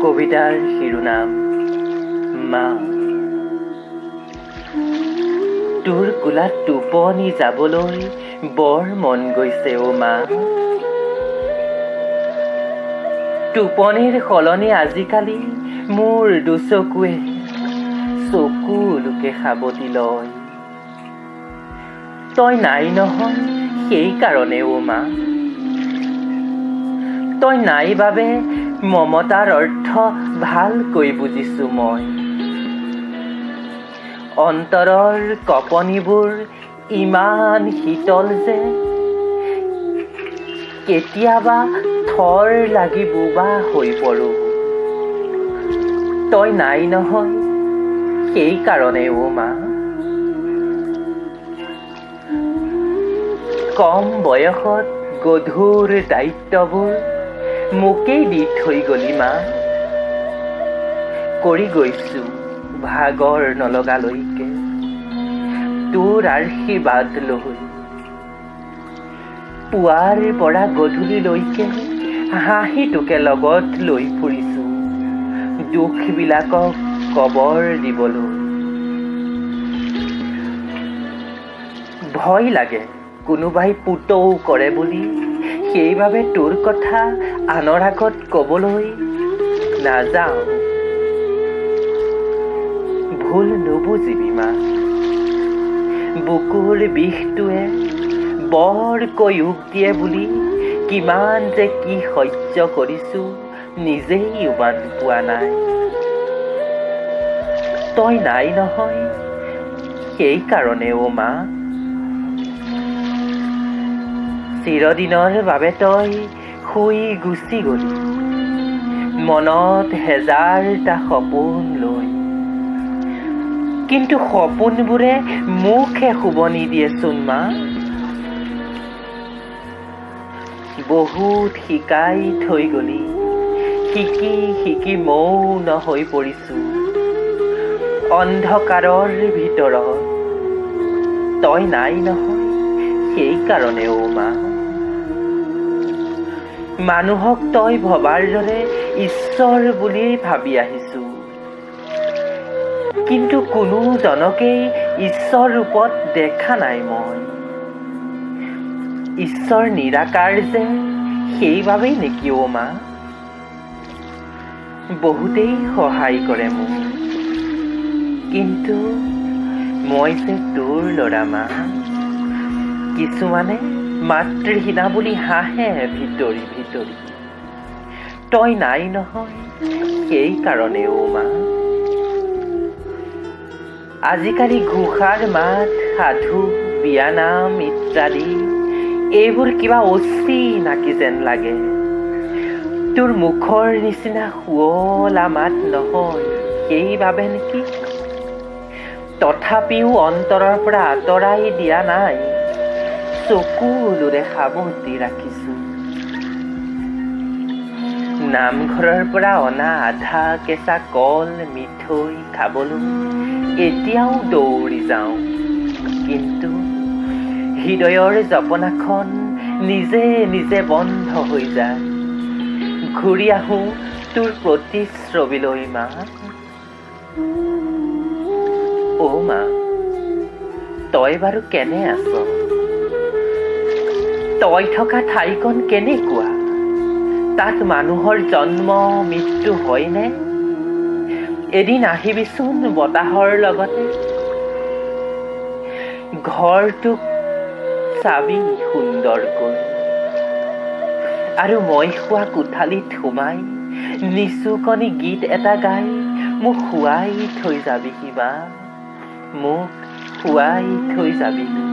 কবিতাৰ শিৰোনাম মা। তোৰ কোলাত টোপনি যাবলৈ বৰ মন গৈছে অ' মা। টোপনিৰ সলনি আজিকালি মোৰ দুচকুৱে চকু লোকে সাবটি লয়। তই নাই নহয় সেইকাৰণে অ' মা। তই নাই বাবে মমতাৰ অৰ্থ ভালকৈ বুজিছো মই। অন্তৰৰ কপনিবোৰ ইমান শীতল যে কেতিয়াবা থৰ লাগি বোবা হৈ পৰো। তই নাই নহয় সেইকাৰণে অ' মা। কম বয়সত গধুৰ দায়িত্ববোৰ মোকেই দি থৈ গলি মা। কৰি গৈছো ভাগৰ নলগালৈকে তোৰ আশীৰ্বাদ লৈ। পুৱাৰ পৰা গধূলিলৈকে হাঁহিটোকে লগত লৈ ফুৰিছো দুখবিলাকক কবৰ দিবলৈ। ভয় লাগে কোনোবাই পুতৌ কৰে বুলি, সেইবাবে তোৰ কথা আনৰ আগত কবলৈ নাযাওঁ। ভুল নুবুজিবি মা, বুকুৰ বিষটোৱে বৰকৈ উক দিয়ে বুলি কিমান যে কি সহ্য কৰিছো নিজেই উমান পোৱা নাই। তই নাই নহয় সেইকাৰণে অ' মা। চিৰদিনৰ বাবে তই শুই গুচি গলি মনত হেজাৰটা সপোন লৈ, কিন্তু সপোনবোৰে মোকহে শুব নিদিয়েচোন মা। বহুত শিকাই থৈ গলি, শিকি শিকি মৌন হৈ পৰিছো অন্ধকাৰৰ ভিতৰত। তই নাই নহয় সেইকাৰণে অ' মা। মানুহক তই ভবাৰ দৰে ঈশ্বৰ বুলি ভাবি আহিছো, কিন্তু কোনো জনকেই ঈশ্বৰ ৰূপত দেখা নাই মই। ঈশ্বৰ নিৰাকাৰ যে সেইবাবেই নেকি অ' মা। বহুতেই সহায় কৰে মোক, কিন্তু মই যে তোৰ ল'ৰা মা। কিছুমানে মাতৃহীনা বুলি হাঁহে ভিতৰি ভিতৰি। তই নাই নহয় সেইকাৰণে অ' মা। আজিকালি ঘোষাৰ মাত, সাধু, বিয়ানাম ইত্যাদি এইবোৰ কিবা অচিনাকি যেন লাগে। তোৰ মুখৰ নিচিনা শুৱলা মাত নহয় সেইবাবে নেকি। তথাপিও অন্তৰৰ পৰা আঁতৰাই দিয়া নাই, চকুলোৰে সাবটি ৰাখিছো। নামঘৰৰ পৰা অনা আধা কেঁচা কল মিঠৈ খাবলৈ এতিয়াও দৌৰি যাওঁ, কিন্তু হৃদয়ৰ জপনাখন নিজে নিজে বন্ধ হৈ যায়। ঘূৰি আহো তোৰ প্ৰতিচ্ছবিলৈ মা। অ' মা, তই বাৰু কেনে আছ? তই থকা ঠাইখন কেনেকুৱা? তাত মানুহৰ জন্ম মৃত্যু হয়নে? এদিন আহিবিচোন বতাহৰ লগতে। ঘৰটোক চাবি সুন্দৰকৈ, আৰু মই শোৱা কোঠালিত সোমাই নিচুকনি গীত এটা গাই মোক শুৱাই থৈ যাবিহি মা, মোক শুৱাই থৈ যাবিহি।